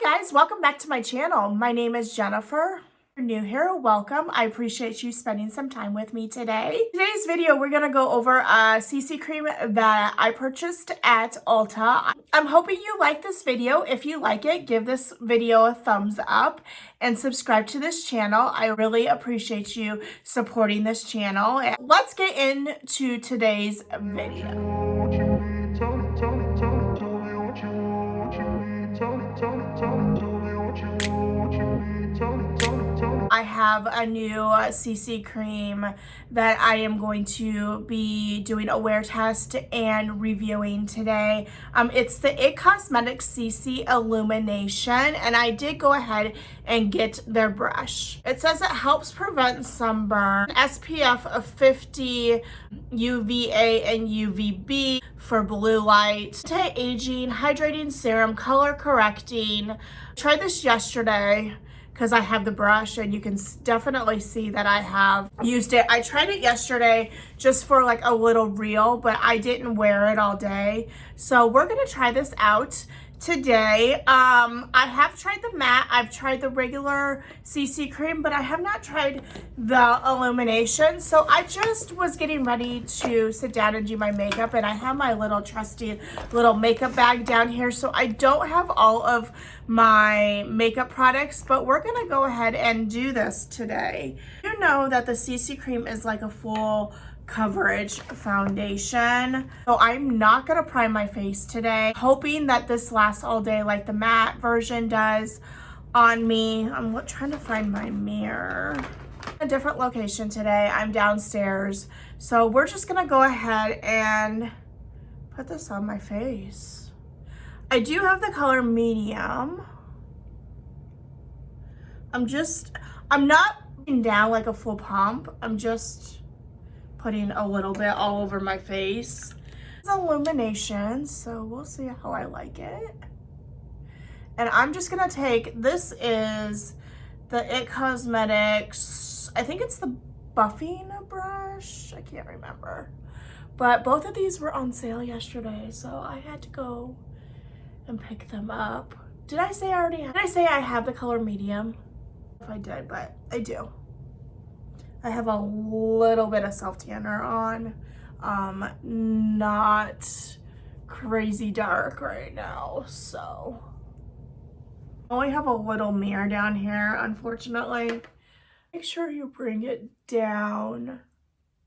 Hi guys, welcome back to my channel. My name is Jennifer. If you're new here, welcome. I appreciate you spending some time with me today. Today's video, we're gonna go over a CC cream that I purchased at Ulta. I'm hoping you like this video. If you like it, give this video a thumbs up and subscribe to this channel. I really appreciate you supporting this channel. And let's get into today's video. I have a new CC cream that I am going to be doing a wear test and reviewing today. It's the IT Cosmetics CC Illumination, and I did go ahead and get their brush. It says it helps prevent sunburn, SPF of 50, UVA and UVB for blue light, anti-aging, hydrating serum, color correcting. I tried this yesterday because I have the brush and you can definitely see that I have used it. I tried it yesterday just for like a little reel, but I didn't wear it all day. So we're gonna try this out today. I have tried the matte, I've tried the regular CC cream, but I have not tried the Illumination. So I just was getting ready to sit down and do my makeup, and I have my little trusty little makeup bag down here. So I don't have all of my makeup products, but we're gonna go ahead and do this today. You know that the CC cream is like a full coverage foundation, so I'm not gonna prime my face today, hoping that this lasts all day like the matte version does on me. I'm trying to find my mirror. A different location today. I'm downstairs, so we're just gonna go ahead and put this on my face. I do have the color medium. I'm not putting down like a full pump. I'm just putting a little bit all over my face. It's Illumination, so we'll see how I like it. And I'm just gonna take, this is the IT Cosmetics, I think it's the buffing brush, I can't remember. But both of these were on sale yesterday, so I had to go and pick them up. Did I say I have the color medium? If I did, but I do. I have a little bit of self-tanner on, not crazy dark right now, so. I only have a little mirror down here, unfortunately. Make sure you bring it down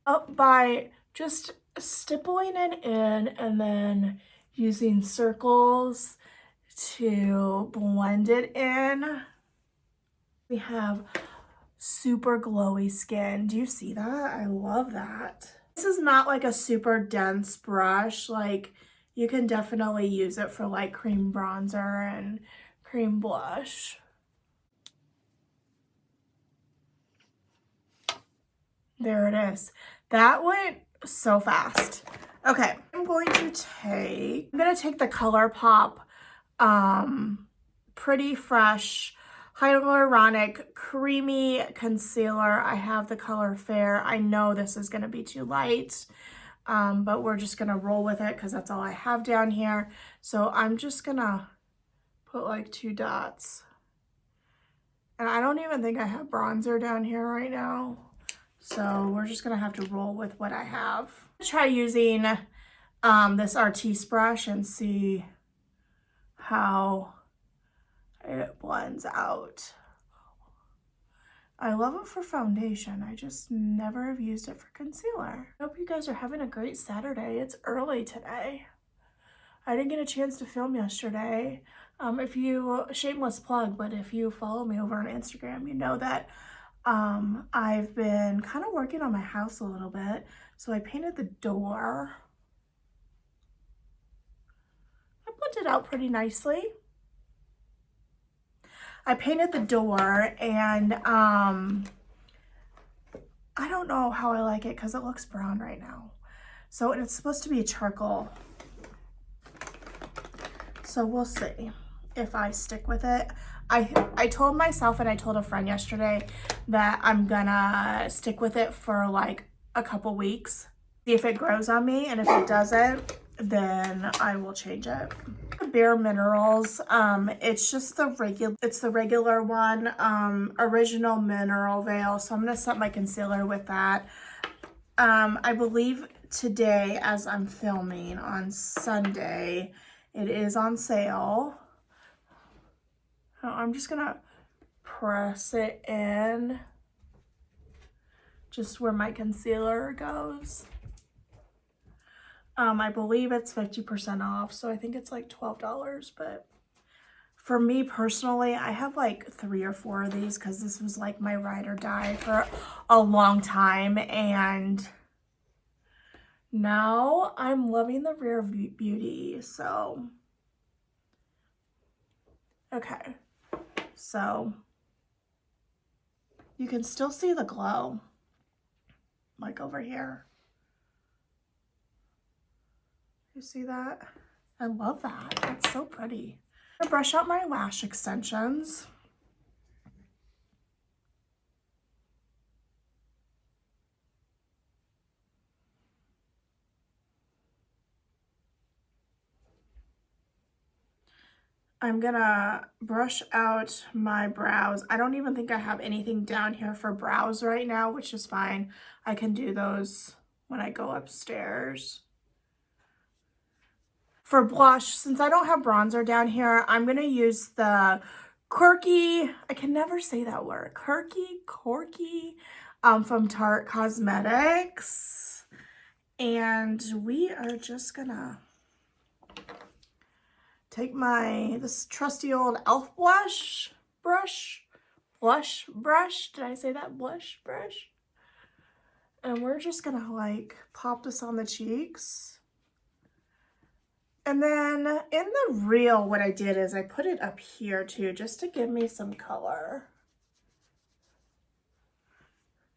up by just stippling it in and then using circles to blend it in. We have super glowy skin. Do you see that? I love that. This is not like a super dense brush. Like, you can definitely use it for like cream bronzer and cream blush. There it is. That went so fast. Okay, I'm gonna take the ColourPop Pretty Fresh Hyaluronic Creamy Concealer. I have the color Fair. I know this is going to be too light, but we're just going to roll with it because that's all I have down here. So I'm just going to put like 2 dots. And I don't even think I have bronzer down here right now. So we're just going to have to roll with what I have. Try using this Artiste brush and see how it blends out. I love it for foundation. I just never have used it for concealer. I hope you guys are having a great Saturday. It's early today. I didn't get a chance to film yesterday. Shameless plug, but if you follow me over on Instagram, you know that I've been kind of working on my house a little bit. So I painted the door. I put it out pretty nicely. I painted the door, and I don't know how I like it because it looks brown right now. So it's supposed to be a charcoal. So we'll see if I stick with it. I told myself and I told a friend yesterday that I'm gonna stick with it for like a couple weeks, see if it grows on me, and if it doesn't, then I will change it. Bare Minerals, it's just the regular one, Original Mineral Veil. So I'm gonna set my concealer with that. I believe today, as I'm filming on Sunday, it is on sale. So I'm just gonna press it in just where my concealer goes. I believe it's 50% off, so I think it's like $12, but for me personally, I have like 3 or 4 of these because this was like my ride or die for a long time, and now I'm loving the Rare Beauty. So okay, so you can still see the glow like over here. You see that? I love that. It's so pretty. I'm gonna brush out my lash extensions. I'm gonna brush out my brows. I don't even think I have anything down here for brows right now, which is fine. I can do those when I go upstairs. For blush, since I don't have bronzer down here, I'm gonna use the Quirky, I can never say that word, Corky, from Tarte Cosmetics. And we are just gonna take this trusty old e.l.f. blush brush. Did I say that? Blush brush? And we're just gonna like pop this on the cheeks. And then in the reel, what I did is I put it up here too, just to give me some color.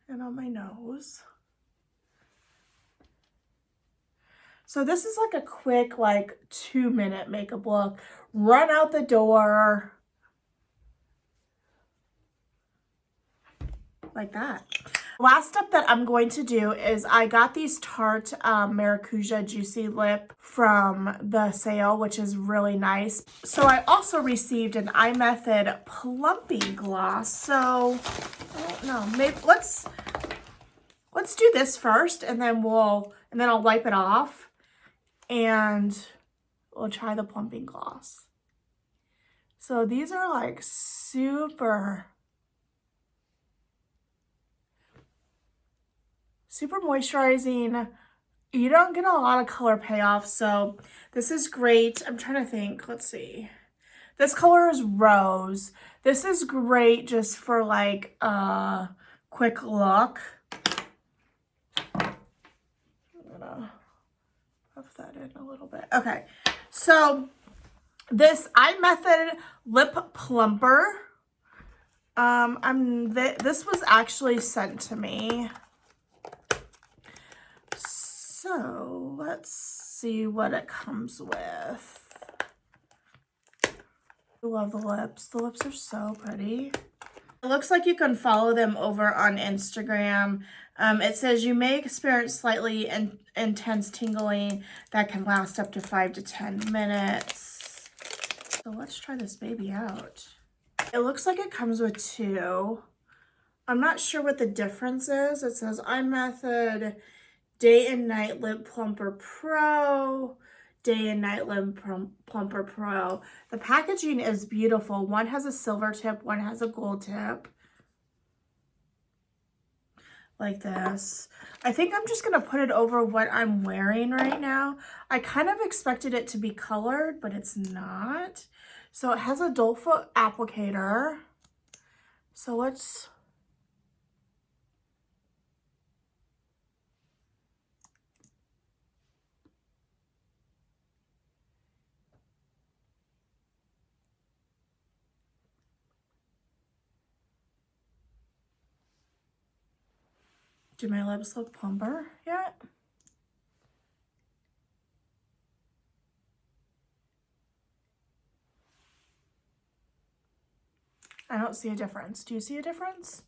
And on my nose. So this is like a quick, like 2-minute makeup look. Run out the door. Like that. Last step that I'm going to do is I got these Tarte Maracuja Juicy Lip from the sale, which is really nice. So I also received an Method Plumping Gloss. So I don't know, maybe let's do this first, and then I'll wipe it off, and we'll try the plumping gloss. So these are like super moisturizing. You don't get a lot of color payoff, so this is great. I'm trying to think. Let's see. This color is Rose. This is great just for like a quick look. I'm gonna puff that in a little bit. Okay, so this Method Lip Plumper. This was actually sent to me. So let's see what it comes with. I love the lips. The lips are so pretty. It looks like you can follow them over on Instagram. It says you may experience slightly intense tingling that can last up to 5 to 10 minutes. So let's try this baby out. It looks like it comes with 2. I'm not sure what the difference is. It says Method Day and Night Lip Plumper Pro, Day and Night Lip Plumper Pro. The packaging is beautiful. One has a silver tip, one has a gold tip. Like this. I think I'm just gonna put it over what I'm wearing right now. I kind of expected it to be colored, but it's not. So it has a doe foot applicator. So let's... Do my lips look plumper yet? I don't see a difference. Do you see a difference?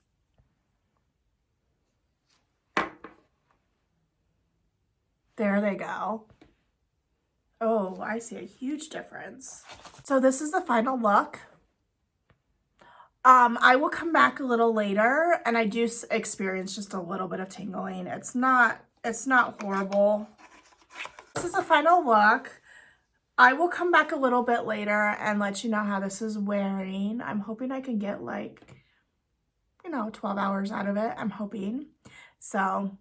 There they go. Oh, I see a huge difference. So this is the final look. I will come back a little later, and I do experience just a little bit of tingling. It's not horrible. This is the final look. I will come back a little bit later and let you know how this is wearing. I'm hoping I can get like, 12 hours out of it. I'm hoping. So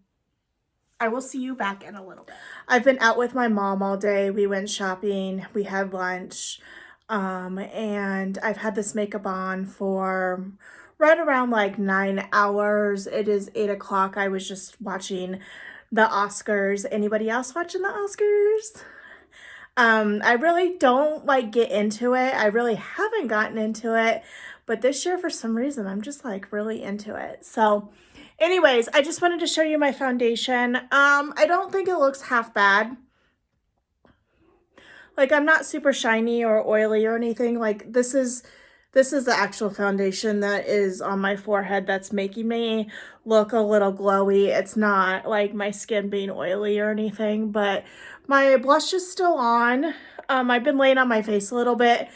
I will see you back in a little bit. I've been out with my mom all day. We went shopping. We had lunch. And I've had this makeup on for right around like 9 hours. It is 8 o'clock. I was just watching the Oscars. Anybody else watching the Oscars? I really don't like get into it. I really haven't gotten into it, but this year for some reason I'm just like really into it. So anyways, I just wanted to show you my foundation. I don't think it looks half bad. Like, I'm not super shiny or oily or anything. Like, this is the actual foundation that is on my forehead that's making me look a little glowy. It's not like my skin being oily or anything, but my blush is still on. I've been laying on my face a little bit,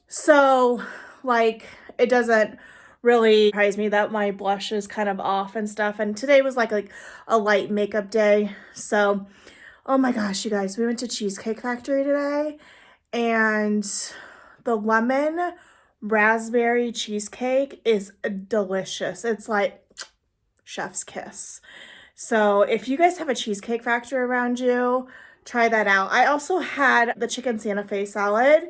so like it doesn't really surprise me that my blush is kind of off and stuff. And today was like a light makeup day, so oh my gosh, you guys, we went to Cheesecake Factory today, and the lemon raspberry cheesecake is delicious. It's like chef's kiss. So if you guys have a Cheesecake Factory around you, try that out. I also had the chicken Santa Fe salad,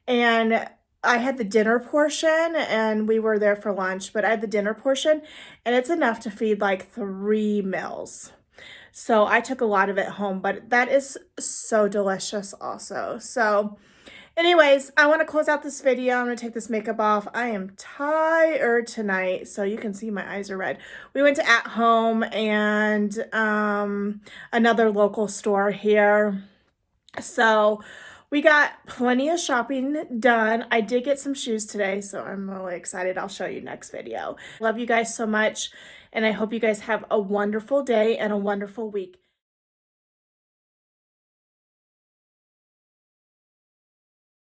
and I had the dinner portion, and we were there for lunch, but I had the dinner portion, and it's enough to feed like 3 meals. So I took a lot of it home, but that is so delicious also. So anyways, I want to close out this video. I'm going to take this makeup off. I am tired tonight, so you can see my eyes are red. We went to At Home and another local store here. So we got plenty of shopping done. I did get some shoes today, so I'm really excited. I'll show you next video. Love you guys so much, and I hope you guys have a wonderful day and a wonderful week.